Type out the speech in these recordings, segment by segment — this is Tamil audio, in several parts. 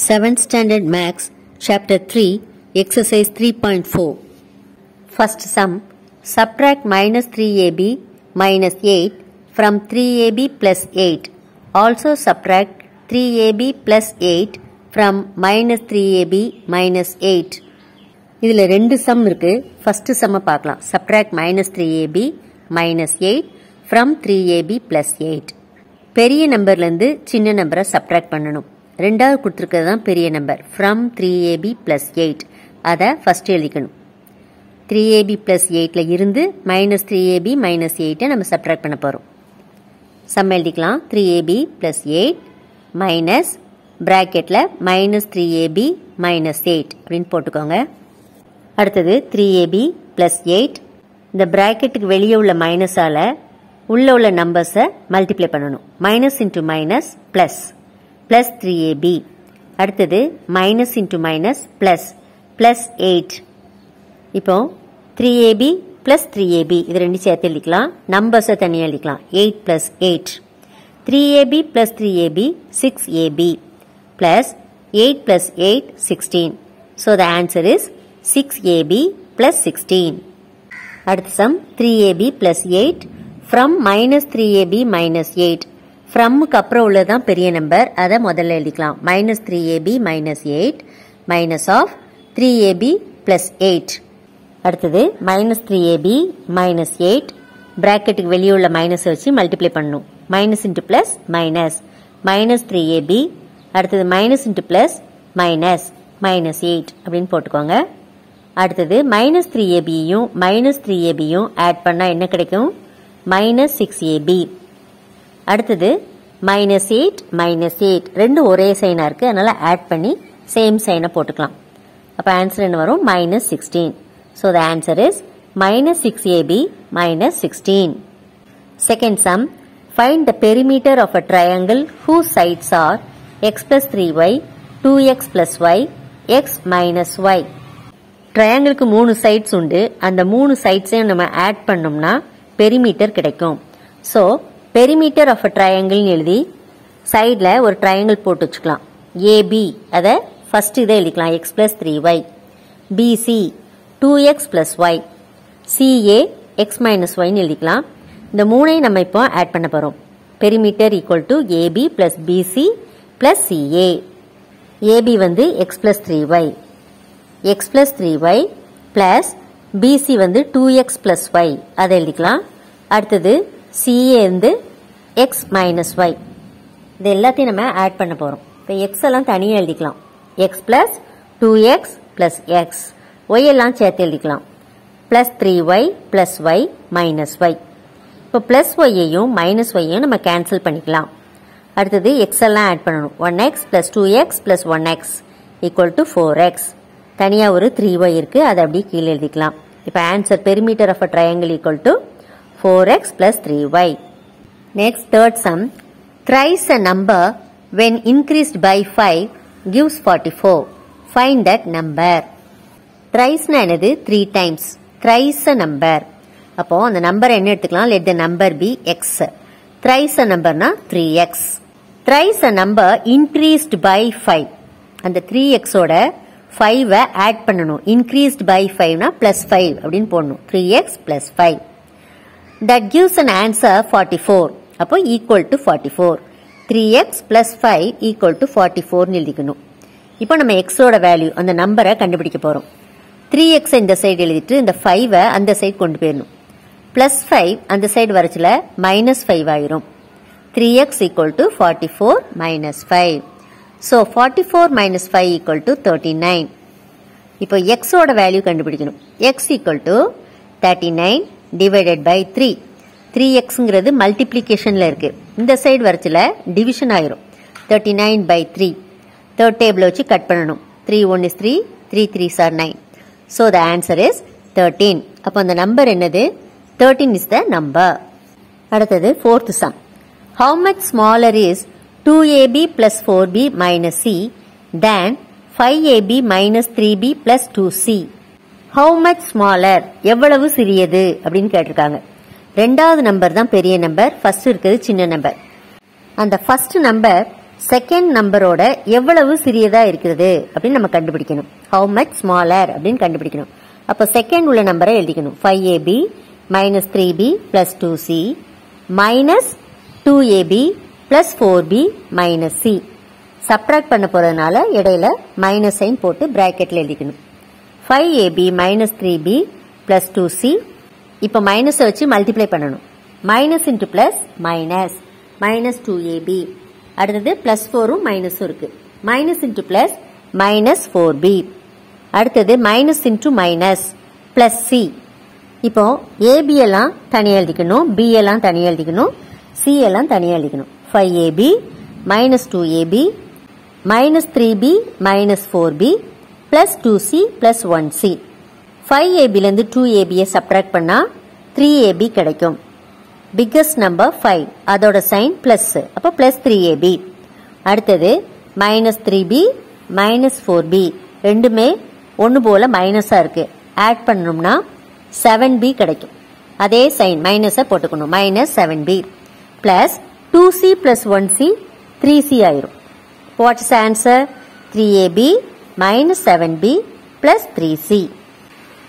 7th Standard Maths, Chapter 3, Exercise 3.4. First sum, subtract minus 3ab minus 8 from 3ab plus 8. Also subtract 3ab plus 8 from minus 3ab minus 8. இதில் ரெண்டு sum இருக்கு. First sum பார்க்கலாம். Subtract minus 3ab minus 8 from 3ab plus 8. பெரிய நம்பர்லேருந்து சின்ன நம்பரை subtract பண்ணணும். ரெண்டாவது கொடுத்துருக்கிறது தான் பெரிய நம்பர் from 3ab plus 8. அதை ஃபஸ்ட்டு எழுதிக்கணும். 3ab plus 8ல இருந்து minus 3ab minus 8 நம்ம subtract பண்ண போகிறோம். சம் எழுதிக்கலாம். 3ab plus 8 minus bracketல minus 3ab minus 8 அப்படின்னு போட்டுக்கோங்க. அடுத்தது 3ab plus 8 இந்த bracketக்கு வெளியே உள்ள மைனஸால் உள்ள உள்ள நம்பர்ஸை மல்டிப்ளை பண்ணணும். Minus into minus plus plus 3ab. அடுத்தது minus into minus plus plus 8. இப்போ 3ab ப்ளஸ் 3ab இது ரெண்டு சேர்த்து எழுதிக்கலாம். நம்பர்ஸை தனியாக எழுதிக்கலாம். 8 plus 8. 3ab plus 3ab 6ab plus 8 plus 8 16. So the answer is 6ab plus 16. அடுத்த sum 3ab plus 8 from minus 3ab minus 8. ஃப்ரம்முக்கு அப்புறம் உள்ளதான் பெரிய நம்பர், அதை முதல்ல எழுதிக்கலாம். minus 3ab minus 8 minus of 3ab plus 8. அடுத்தது minus 3ab minus 8 பிராக்கெட்டுக்கு வெளியே உள்ள மைனஸ் வச்சு மல்டிப்ளை பண்ணணும். Minus into plus minus minus 3ab. அடுத்தது minus into plus minus minus 8 அப்படின்னு போட்டுக்கோங்க. அடுத்தது மைனஸ் 3abயும் மைனஸ் 3abயும் ஆட் பண்ணால் என்ன கிடைக்கும்? Minus 6ab. அடுத்தது மைனஸ் 8 மைனஸ் 8 ரெண்டும் ஒரே சைனாக இருக்குது, அதனால் ஆட் பண்ணி சேம் சைனை போட்டுக்கலாம். அப்போ ஆன்சர் என்ன வரும்? Minus 16. So the answer is minus 6ab minus 16. Second sum, find the perimeter of a triangle whose sides are x plus 3y 2x plus y x minus y. ட்ரையாங்கிளுக்கு 3 சைட்ஸ் உண்டு. அந்த 3 சைட்ஸையும் நம்ம ஆட் பண்ணோம்னா பெரிமீட்டர் கிடைக்கும். ஸோ பெரிமீட்டர் ஆஃப் அ ட்ரையாங்கிள்னு எழுதி சைடில் ஒரு ட்ரையாங்கிள் போட்டு வச்சுக்கலாம். ஏபி அதை ஃபஸ்ட்டு இதை எழுதிக்கலாம். X plus 3y. BC 2x plus y. CA x minus ஒய்னு எழுதிக்கலாம். இந்த மூணையும் நம்ம இப்போ ஆட் பண்ண போகிறோம். Perimeter equal to AB plus BC plus CA. AB வந்து x plus 3y, x plus 3y plus bc வந்து 2x plus y அதை எழுதிக்கலாம். அடுத்தது ca வந்து x minus y. இது எல்லாத்தையும் நம்ம ஆட் பண்ண போகிறோம். இப்போ x எல்லாம் தனியாக எழுதிக்கலாம். x plus 2x plus x, y எல்லாம் சேர்த்து எழுதிக்கலாம். plus 3y plus y minus y. இப்போ plus yையும் minus yையும் நம்ம கேன்சல் பண்ணிக்கலாம். அடுத்தது x எல்லாம் ஆட் பண்ணணும். 1x plus 2x plus 1x equal to 4x. தனியாக ஒரு 3y இருக்குது, அதை அப்படியே கீழே எழுதிக்கலாம். இப்போ answer perimeter of a triangle equal to 4x plus 3y. Next third sum, thrice a number when increased by 5 gives 44. Find that number. thriceனா என்னது? 3 times. thrice a number. அப்போ அந்த நம்பர் என்ன எடுத்துக்கலாம்? let the number be x. thrice a numberனா 3x. thrice a number increased by 5. அந்த 3xோட 5 ஆட் பண்ணணும். increased by 5னா plus 5 அப்படின்னு போடணும். 3x plus 5. that gives an answer 44. அப்போ equal to 44. 3x plus 5 equal to 44 எழுதிக்கணும். இப்போ நம்ம xோட வேல்யூ அந்த நம்பரை கண்டுபிடிக்க போகிறோம். 3x இந்த சைடு எழுதிட்டு இந்த 5 அந்த சைடு கொண்டு போயிடணும். plus 5 அந்த சைடு வரச்சில் minus 5 ஆயிரும். 3x equal to 44 minus 5. So 44 minus 5 equal to 39. இப்போ x ஓட வேல்யூ கண்டுபிடிக்கணும். x equal to 39 divided by 3. 3xங்கிறது மல்டிப்ளிகேஷனில் இருக்கு. இந்த சைடு வரச்சில் டிவிஷன் ஆயிரும். 39 by 3. தேர்ட் டேபிள் வச்சு கட் பண்ணணும். 3 1 is 3, 3 3s are 9. So the answer is 13. அப்போ அந்த நம்பர் என்னது? 13 is the number. அடுத்தது fourth sum. How much smaller is 2ab plus 4b minus c than 5ab minus 3b plus 2c. How much smaller? எவ்வளவு சிறியது அப்படின்னு கேட்டிருக்காங்க. ரெண்டாவது நம்பர் தான் பெரிய நம்பர், ஃபர்ஸ்ட் இருக்கிறது சின்ன நம்பர். அந்த ஃபர்ஸ்ட் நம்பர் செகண்ட் நம்பரோட எவ்வளவு சிறியதா இருக்கிறது அப்படின்னு நம்ம கண்டுபிடிக்கணும். ஹவு மச் ஸ்மாலர் அப்படின்னு கண்டுபிடிக்கணும். அப்போ செகண்ட் உள்ள நம்பரை எழுதிக்கணும். 5ab minus 3b plus 2c minus 2ab plus 4b minus c. Subtract பண்ண போறதுனால இடையில மைனஸ் சைன் போட்டு பிராக்கெட்ல எழுதிக்கணும். 5ab minus 3b plus 2c. இப்போ மைனஸ் வச்சு மல்டிப்ளை பண்ணணும். Minus into plus minus minus 2ab. அடுத்தது பிளஸ் 4ம் மைனஸும் இருக்கு. Minus into plus minus 4b. அடுத்தது minus into minus plus c. இப்போ ab எல்லாம் தனியா எழுதிக்கணும், b எல்லாம் தனியா எழுதிக்கணும், c எல்லாம் தனியா எழுதிக்கணும். 5ab minus 2ab minus 3b minus 4b plus 2c plus 1c. 5ab இருந்து 2ab சப்ட்ராக்ட் பண்ணா 3ab கிடைக்கும். பிக்கஸ்ட் நம்பர் 5, அதோட சைன் பிளஸ், அப்போ பிளஸ் 3ab. அடுத்தது மைனஸ் 3b மைனஸ் 4b ரெண்டுமே ஒன்று போல மைனஸா இருக்கு. ஆட் பண்ணணும்னா 7b கிடைக்கும். அதே சைன் மைனஸை போட்டுக்கணும். Minus 7b plus 2c plus 1c 3c ஆயிரும். What is answer? 3ab minus 7b plus 3c.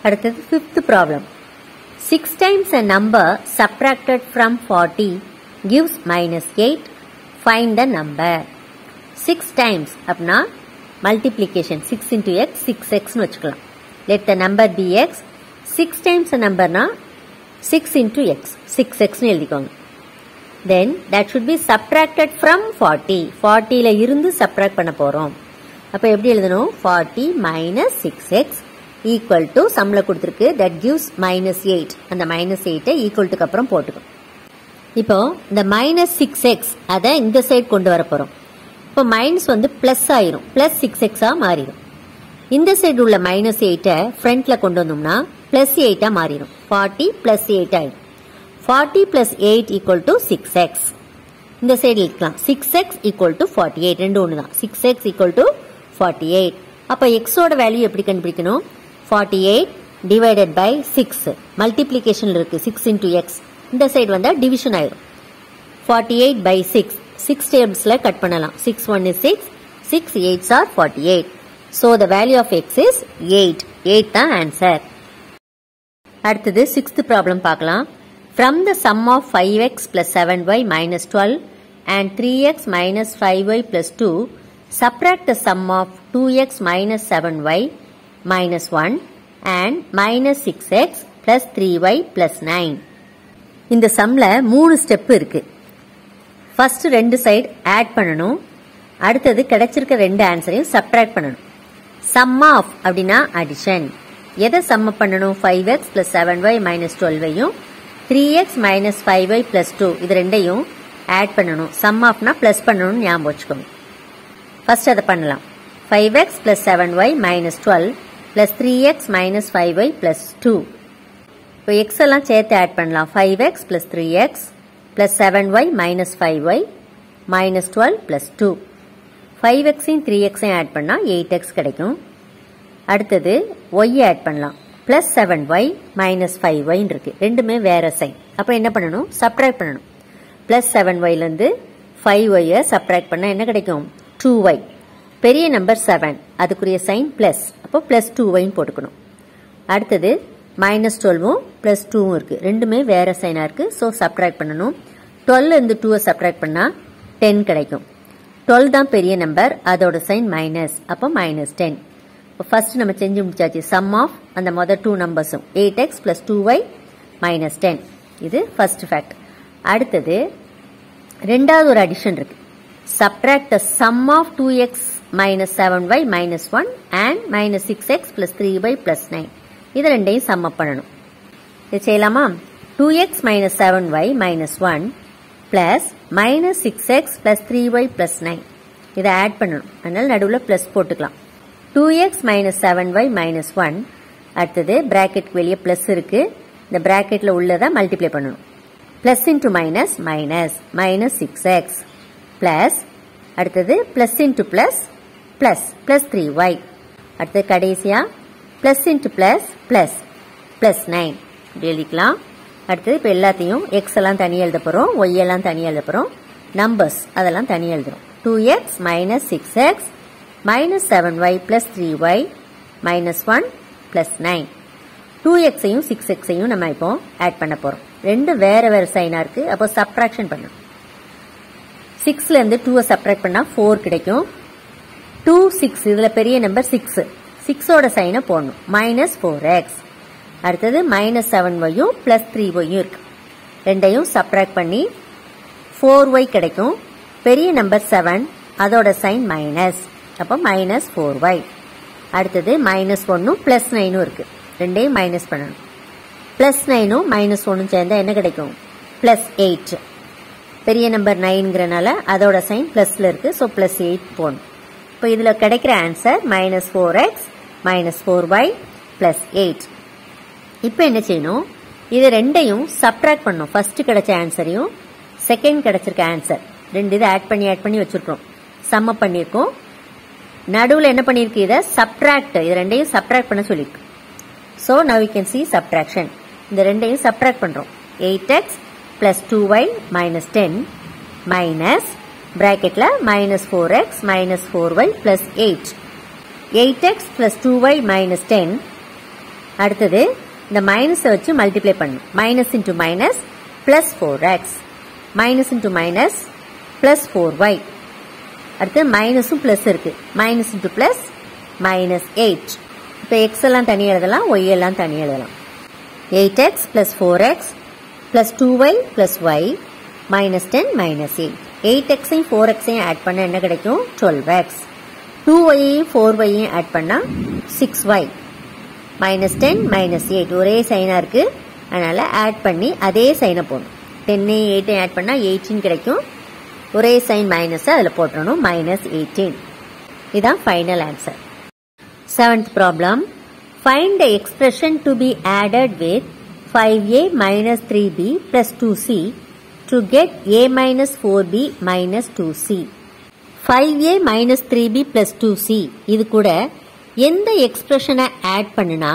அடுத்தது fifth problem. 6 times a number subtracted from 40 gives minus 8. Find the number. 6 times அப்படின்னா multiplication 6 into x 6x னு வச்சுக்கலாம். Let the number be x. 6 times a numberனா 6 into x 6x னு எழுதிக்கோங்க. Then that should be subtracted from 40. 40ல இருந்து சப்ட்ராக்ட் பண்ண போறோம். அப்ப எப்படி எழுதணும்? 40 minus 6x equal to சம்ல கொடுத்திருக்கு that gives minus 8. அந்த minus 8 equal to அப்புறம் போட்டுக்கணும். இப்போ இந்த minus 6x அதை இந்த சைடு கொண்டு வர போறோம். இப்போ மைனஸ் வந்து பிளஸ் ஆயிரும், பிளஸ் 6x மாறிடும். இந்த சைடு உள்ள minus 8 ஃப்ரண்ட்ல கொண்டு வந்தோம்னா பிளஸ் 8 மாறிடும். 40 plus 8 ஆயிடும். 40 plus 8 equal to 6x. இந்த சைடு எழுதிக்கலாம். 6x equal to 48. ரெண்டு ஒன்று தான். 6x equal to 48. அப்போ எக்ஸோட வேல்யூ எப்படி கண்டுபிடிக்கணும்? 48 divided by 6. மல்டிப்ளிகேஷன் இருக்கு 6 into x. இந்த சைடு வந்தா டிவிஷன் ஆயிரும். 48 by 6. 6 டேபிள்ஸ்ல கட் பண்ணலாம். 6 1 is 6. 6 8s are 48. So the value of x is 8. 8 தான் ஆன்சர். அடுத்தது 6th ப்ராப்ளம் பார்க்கலாம். From the sum of 5x plus 7y minus 12 and 3x minus 5y plus 2, subtract the sum of 2x minus 7y minus 1 and minus 6x plus 3y plus 9. இந்த சம்ல 3 ஸ்டெப் இருக்கு. ஃபர்ஸ்ட் ரெண்டு சைடு ஆட் பண்ணணும். அடுத்தது கிடைச்சிருக்க ரெண்டு ஆன்சரையும் சப்ட்ராக்ட் பண்ணணும். சம் ஆஃப் அப்படின்னா அடிஷன். எதை சம்ம பண்ணணும்? 5x plus 7y minus 12ஐயும் 3x minus 5y plus 2 இது ரெண்டையும் ஆட் பண்ணணும். சம் ஆஃப்னா பிளஸ் பண்ணணும், ஞாபகம் வச்சுக்கோங்க. ஃபர்ஸ்ட் அதை பண்ணலாம். 5x plus 7y minus 12 plus 3x minus 5y plus 2. இப்போ x எல்லாம் சேர்த்து ஆட் பண்ணலாம். 5x plus 3x plus 7y minus 5y minus 12 plus 2. 5xையும் 3xையும் add பண்ணா 8x கிடைக்கும். அடுத்தது y ஆட் பண்ணலாம். பிளஸ் 7y மைனஸ் 5y இருக்கு. ரெண்டுமே வேற சைன். அப்போ என்ன பண்ணணும்? சப்ட்ராக்ட் பண்ணணும். பிளஸ் 7yலேருந்து 5y சப்ட்ராக்ட் பண்ணா என்ன கிடைக்கும்? 2y. பெரிய நம்பர் 7, அதுக்குரிய சைன் பிளஸ். அப்போ பிளஸ் 2y போட்டுக்கணும். அடுத்தது மைனஸ் 12ம் பிளஸ் 2ம் இருக்கு. ரெண்டுமே வேற சைனா இருக்கு. ஸோ சப்ட்ராக்ட் பண்ணணும். 12 2 சப்ட்ராக்ட் பண்ணா 10 கிடைக்கும். 12 தான் பெரிய நம்பர், அதோட சைன் மைனஸ். அப்போ மைனஸ் 10. ஃபர்ஸ்ட் நம்ம செஞ்சு முடிச்சாச்சு. சம் ஆஃப் அந்த மொதல் 2 நம்பர்ஸும் 8x plus 2y minus 10. இது ஃபர்ஸ்ட் ஃபேக்ட். அடுத்தது ரெண்டாவது ஒரு அடிஷன் இருக்கு. Subtract the sum of 2x minus 7y minus 1 and minus 6x plus 3y plus 9. இது ரெண்டையும் சம் அப் பண்ணணும். இது செய்யலாமா? 2x minus 7y minus 1 plus minus 6x plus 3y plus 9. இதை ஆட் பண்ணணும். அதனால நடுவில் பிளஸ் போட்டுக்கலாம். 2x minus 7y minus 1. அடுத்தது பிராக்கெட் வெளியே பிளஸ் இருக்கு. இந்த பிராக்கெட்ல உள்ளதை மல்டிப்ளை பண்ணணும். Plus into minus minus minus 6x plus அடுத்தது plus into plus plus plus 3y. அடுத்தது கடைசியா plus into plus plus plus 9 இப்படி எழுதிக்கலாம். அடுத்தது இப்போ எல்லாத்தையும் எக்ஸ் எல்லாம் தனியாக எழுத போகிறோம், ஒய் எல்லாம் தனியாக எழுத போகிறோம், நம்பர்ஸ் அதெல்லாம் தனியாக எழுதுறோம். 2x minus 6x minus 7y plus 3y minus 1 plus 9. 2x ஐயும் 6x ஐயும் நம்ம இப்போ ஆட் பண்ண போறோம். ரெண்டு வேற வேற சைனா இருக்கு. அப்போ சப்ட்ராக்ஷன் பண்ணணும். 6ல இருந்து 2 சப்ட்ராக்ட் பண்ணா 4 கிடைக்கும். 2 6 இதுல பெரிய நம்பர் 6. 6 ஓட சைனை போடணும். minus 4x. அடுத்தது minus 7yயும் plus 3yயும் இருக்கு. ரெண்டையும் சப்ட்ராக்ட் பண்ணி 4y கிடைக்கும். பெரிய நம்பர் 7 அதோட சைன் மைனஸ். அப்போ minus 4y. அடுத்தது minus 1ம் plus 9ம் இருக்கு. ரெண்டையும் மைனஸ் பண்ணணும். plus 9ம் minus 1ம் சேர்ந்தா என்ன கிடைக்கும்? plus 8. பெரிய நம்பர் 9ங்கிறனால அதோட சைன் பிளஸ்ல இருக்கு. ஸோ plus 8 போடணும். இப்போ இதுல கிடைக்கிற answer minus 4x minus 4y plus 8. இப்போ என்ன செய்யணும்? இது ரெண்டையும் சப்ட்ராக்ட் பண்ணணும். ஃபர்ஸ்ட் கிடைச்ச ஆன்சரையும் செகண்ட் கிடைச்சிருக்க ஆன்சர் ரெண்டு இதை ஆட் பண்ணி வச்சிருக்கோம். சம்ம பண்ணியிருக்கோம். நடுவில் என்ன பண்ணிருக்கு? இதை சப்ட்ராக்ட், இது ரெண்டையும் சப்ட்ராக்ட் பண்ண சொல்லியிருக்கு. So now you can see subtraction. இந்த ரெண்டையும் சப்ட்ராக்ட் பண்றோம். 8x plus 2y minus 10 minus bracketல minus 4x minus 4y plus 8. 8x plus 2y minus 10. அடுத்தது இந்த மைனஸ் வச்சு மல்டிப்ளை பண்ணும். Minus into minus plus 4x minus into minus plus 4y. அடுத்து மைனஸும் பிளஸ் இருக்கு. Minus into plus minus 8. இப்போ எக்ஸ் எல்லாம் தனியாக எழுதலாம், ஒய் எல்லாம் தனியாக எழுதலாம். 8x plus 4x plus 2y plus y minus 10 minus 8. 8xஐயும் 4xஐயும் add பண்ண என்ன கிடைக்கும்? 12x. 2yஐயும் 4yஐயும் ஆட் பண்ணா 6y minus 10 minus 8. ஒரே சைனா இருக்கு, அதனால ஆட் பண்ணி அதே சைனை போடணும். 10ஐயும் 8ஐயும் ஆட் பண்ணா 18 கிடைக்கும். ஒரே சைன் மைனஸ் அதில் போட்டணும். minus 18. இதான் final answer. 7th problem. Find the expression to be added with 5a minus 3b plus 2c to get a minus 4b minus 2c. 5a minus 3b plus 2c இது கூட எந்த எக்ஸ்பிரஷனை ஆட் பண்ணுனா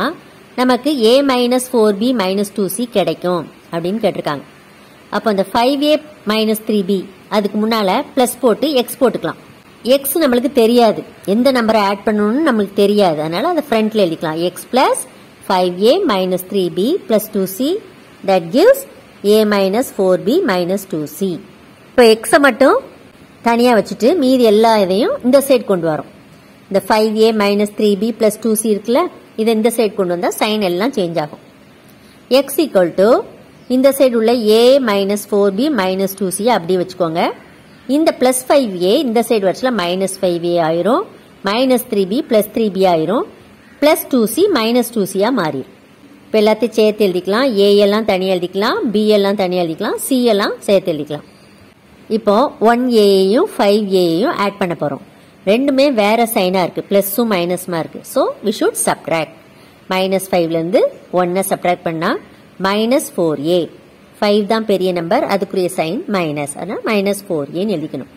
நமக்கு a minus 4b minus 2c கிடைக்கும் அப்படின்னு கேட்டிருக்காங்க. அப்போ அந்த 5a minus 3b அதுக்கு முன்னால பிளஸ் போட்டு எக்ஸ் போட்டுக்கலாம். எக்ஸ் நம்மளுக்கு தெரியாது, எந்த நம்பரை ஆட் பண்ணணும்னு நம்மளுக்கு தெரியாது, அதனால அதை ஃப்ரண்ட்ல எழுதிக்கலாம். X plus 5a minus 3b plus 2c that gives a minus 4b minus 2c. இப்போ எக்ஸை மட்டும் தனியாக வச்சுட்டு மீதி எல்லா இதையும் இந்த சைடு கொண்டு வரோம். இந்த 5a minus 3b plus 2c இருக்குல்ல, இதை இந்த சைடு கொண்டு வந்தால் சைன் எல்லாம் சேஞ்ச் ஆகும். எக்ஸ் ஈக்குவல் டு இந்த சைடு உள்ள a minus 4b minus 2c அப்படி வச்சுக்கோங்க. இந்த பிளஸ் 5a இந்த சைடு வச்சுல மைனஸ் 5a ஆயிரும். மைனஸ் 3b பிளஸ் 3b ஆயிரும். பிளஸ் 2c மைனஸ் 2c மாறிடும். இப்போ எல்லாத்தையும் சேர்த்து எழுதிக்கலாம். a எல்லாம் தனியாக எழுதிக்கலாம், b எல்லாம் தனியாக எழுதிக்கலாம், c எல்லாம் சேர்த்து எழுதிக்கலாம். இப்போ 1aயையும் 5aயையும் ஆட் பண்ண போறோம். ரெண்டுமே வேற சைனா இருக்கு, பிளஸும் மைனஸுமா இருக்கு. So we should subtract. Minus 5ல இருந்து 1 சப்ட்ராக்ட் பண்ணா மைனஸ் 4a. 5 தான் பெரிய நம்பர், அதுக்குரிய சைன் மைனஸ், அதனால் மைனஸ் 4aன்னு எழுதிக்கணும்.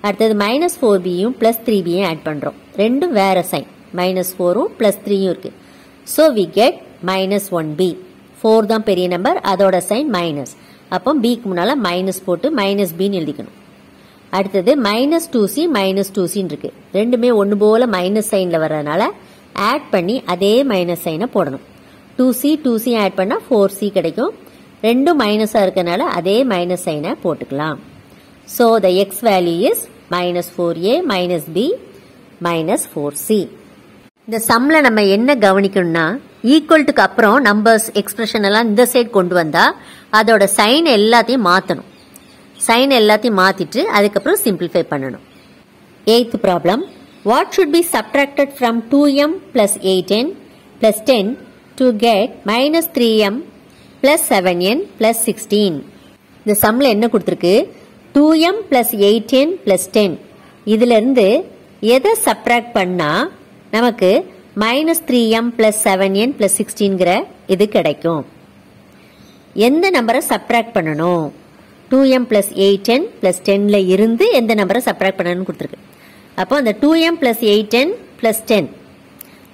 அடுத்தது மைனஸ் 4bயும் பிளஸ் 3bயும் ஆட் பண்றோம். ரெண்டும் வேற சைன், மைனஸ் 4ம் பிளஸ் 3யும் இருக்கு. So we get minus 1b. 4 தான் பெரிய நம்பர், அதோட சைன் மைனஸ். அப்போ பிக்கு முன்னால மைனஸ் போட்டு மைனஸ் பின்னு எழுதிக்கணும். அடுத்தது மைனஸ் 2c மைனஸ் 2cன்னு இருக்கு. ரெண்டுமே ஒன்று போல மைனஸ் சைன்ல வர்றதுனால ஆட் பண்ணி அதே மைனஸ் சைனை போடணும். 2c ஆட் பண்ணா 4c கிடைக்கும். ரெண்டும் மைனஸா இருக்கனால அதே மைனஸ் சைனை போட்டுக்கலாம். So the X value is minus 4a minus b minus 4c. இந்த சம்ல நம்ம என்ன கவனிக்கணும்னா, ஈக்குவல்ட்டுக்கு அப்புறம் நம்பர்ஸ் எக்ஸ்பிரஷன் எல்லாம் இந்த சைடு கொண்டு வந்தா அதோட சைன் எல்லாத்தையும் மாற்றணும். சைன் எல்லாத்தையும் மாத்திட்டு அதுக்கப்புறம் சிம்பிளிஃபை பண்ணணும். 8th problem. What should be subtracted from 2m plus 8n plus 10 to get minus 3m plus 7n plus 16. இந்த சம்ல என்ன கொடுத்திருக்கு? 2m plus 8n plus 10 இதுல இருந்து எதை சப்ட்ராக்ட் பண்ணா நமக்கு minus 3m plus 7n plus 16ங்கிற இது கிடைக்கும். எந்த நம்பரை சப்ட்ராக்ட் பண்ணணும்? 2m plus 8n plus 10ல இருந்து எந்த நம்பரை சப்ட்ராக்ட் பண்ணணும்னு கொடுத்திருக்கு. அப்போ அந்த 2m plus 8n plus 10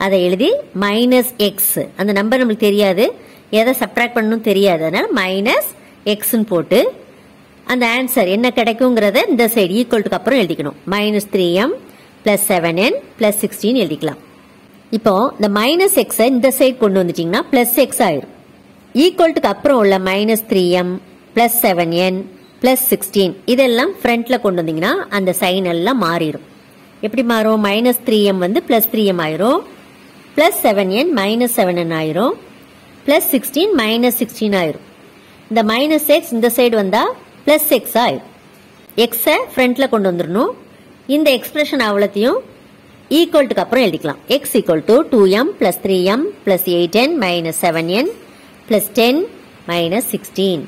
அதை எழுதி மைனஸ் எக்ஸ், அந்த நம்பர் நம்மளுக்கு தெரியாது, எதை சப்ட்ராக்ட் பண்ணணும் தெரியாது, அதனால மைனஸ் எக்ஸ்ன்னு போட்டு அந்த ஆன்சர் என்ன கிடைக்குங்கிறத இந்த சைடு ஈக்குவல்ட்டுக்கு அப்புறம் எழுதிக்கணும். -3m + 7n + 16 எழுதிக்கலாம். இப்போ இந்த -x இந்த சைடு கொண்டு வந்துட்டீங்கன்னா +x ஆயிரும். ஈக்குவல்ட்டுக்கு அப்புறம் உள்ள -3m + 7n + 16 இதெல்லாம் ஃப்ரண்ட்ல கொண்டு வந்தீங்கன்னா அந்த சைன் எல்லாம் மாறிடும். எப்படி மாறும்? -3m வந்து +3m ஆயிரும், +7n -7n ஆயிரும், +16 -16 ஆயிரும். இந்த -x இந்த சைடு வந்தா +x ஆயிரும். x ஃப்ரண்ட்ல கொண்டு வந்துடணும். இந்த எக்ஸ்பிரஷன் அவ்வளத்தையும் ஈக்குவல்ட்டுக்கு அப்புறம் எழுதிக்கலாம். x = 2m + 3m + 8n - 7n + 10 - 16.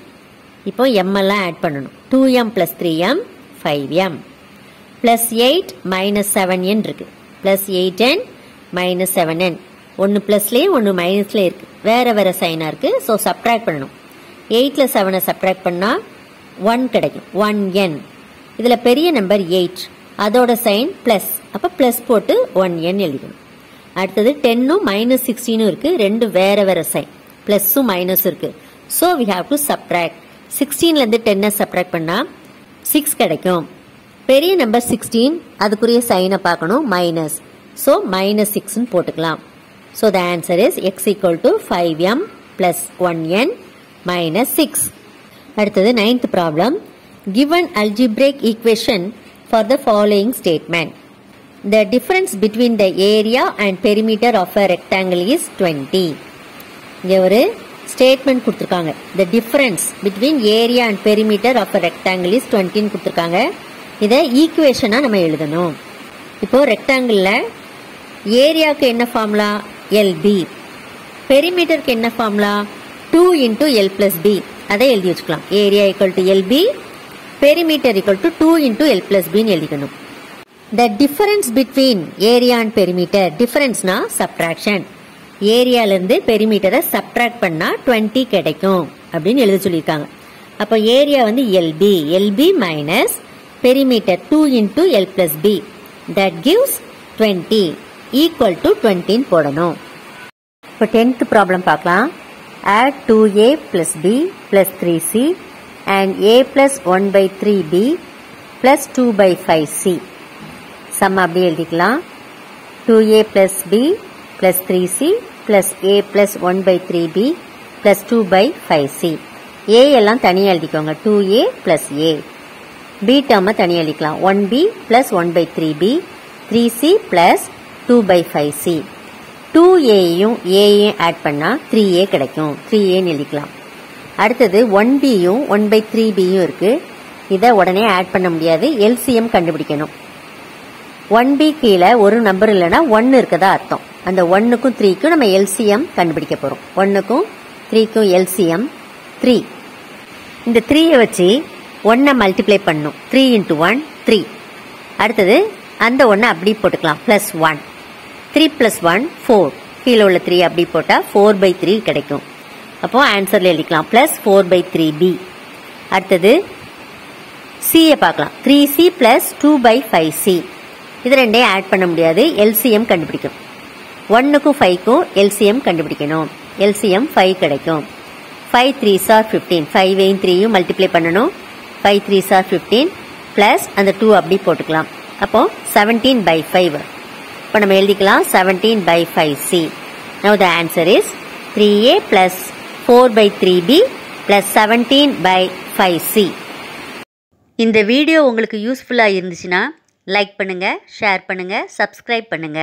இப்போ m எல்லாம் ஆட் பண்ணணும். 2m + 3m 5m +8 - 7n இருக்கு, +8n - 7n. ஒன்னு பிளஸ்லயே ஒன்னு மைனஸ்ல இருக்கு, வேற வேற சைனா இருக்கு. ஸோ சப்ட்ராக்ட் பண்ணணும். 8ல 7 சப்ட்ராக்ட் பண்ணா 1 கிடைக்கும், 1n. இதுல பெரிய நம்பர் 8, அதோட சைன் பிளஸ், அப்ப பிளஸ் போட்டு 1n எழுதிக்கணும். அடுத்தது 10ம் -16 இருக்கு, ரெண்டு வேற வேற சைன், பிளஸும் மைனஸ் இருக்கு. So we have to subtract. 16ல இருந்து 10 சப்ட்ராக்ட் பண்ணா 6 கிடைக்கும். பெரிய நம்பர் 16, அதுக்குரிய சைனை பார்க்கணும், மைனஸ். ஸோ -6 போட்டுக்கலாம். So the answer is x = 5m + 1n - 6. அடுத்தது 9th problem. Given algebraic equation for the following statement. The difference between the area and perimeter of a rectangle is 20. இங்க ஒரு ஸ்டேட்மெண்ட் கொடுத்திருக்காங்க. The difference between area and perimeter of a rectangle is 20 ன்னு கொடுத்திருக்காங்க. இதை ஈக்குவேஷனா நம்ம எழுதணும். இப்போ ரெக்டாங்கிள்ல ஏரியாவுக்கு என்ன ஃபார்முலா? LB. பெரிமீட்டருக்கு என்ன ஃபார்முலா? 2 × L + B. அதை எழுதி வச்சுக்கலாம். Area = LB, perimeter = 2 × L + B ன்னு எழுதிக்கணும். The difference between area and perimeter, டிஃபரன்ஸ்னா சப்ட்ராக்ஷன். ஏரியால இருந்து பெரிமீட்டரை சப்ட்ராக்ட் பண்ணா 20 கிடைக்கும் அப்படின்னு எழுத சொல்லியிருக்காங்க. அப்போ ஏரியா வந்து LB minus perimeter 2 × L + B. That gives 20 = 20 போடணும். இப்போ 10th ப்ராப்ளம் பார்க்கலாம். Add 2a + b + 3c and a + 1/3b + 2/5c. Some அப்படியே எழுதிக்கலாம். 2a + b + 3c + a + 1/3b + 2/5c. a எல்லாம் தனியாக எழுதிக்கோங்க, 2a + a. b டேர்மை தனியாக எழுதிக்கலாம், 1b + 1/3b 3c + 2/5c. 2aயும் aயும் add பண்ணா 3a கிடைக்கும், 3a எழுதிக்கலாம். அடுத்தது 1bயும் 1/3bயும் இருக்கு, இதை உடனே ஆட் பண்ண முடியாது, LCM கண்டுபிடிக்கணும். 1b கீழே ஒரு நம்பர் இல்லைன்னா 1 இருக்கதா அர்த்தம். அந்த 1க்கும் 3க்கும் நம்ம LCM கண்டுபிடிக்க போறோம். 1க்கும் 3க்கும் LCM 3. இந்த 3யை வச்சு 1 மல்டிப்ளை பண்ணும். 3 × 1 3. அடுத்தது அந்த 1 அப்படி போட்டுக்கலாம், +1. 3 + 1 4. கீழே உள்ள 3 அப்படி போட்டா 4/3 கிடைக்கும். அப்போ ஆன்சர்ல எழுதிக்கலாம் +4/3b. அடுத்தது c பார்க்கலாம். 3c + 2/5c. இது ரெண்டையும் ஆட் பண்ண முடியாது, LCM கண்டுபிடிக்கும். 1க்கும் 5க்கும் LCM கண்டுபிடிக்கணும். LCM 5 கிடைக்கும். 5 3s are 15. 5ஐயும் 3யும் மல்டிப்ளை பண்ணணும். 5 3s are 15 பிளஸ் அந்த 2 அப்படி போட்டுக்கலாம். அப்போ 17/5. இப்போ நம்ம எழுதிக்கலாம் 17/5c. Now the answer is 3a + 4/3b + 17/5c. இந்த வீடியோ உங்களுக்கு யூஸ்ஃபுல்லாக இருந்துச்சுன்னா லைக் பண்ணுங்க, ஷேர் பண்ணுங்க, சப்ஸ்கிரைப் பண்ணுங்க.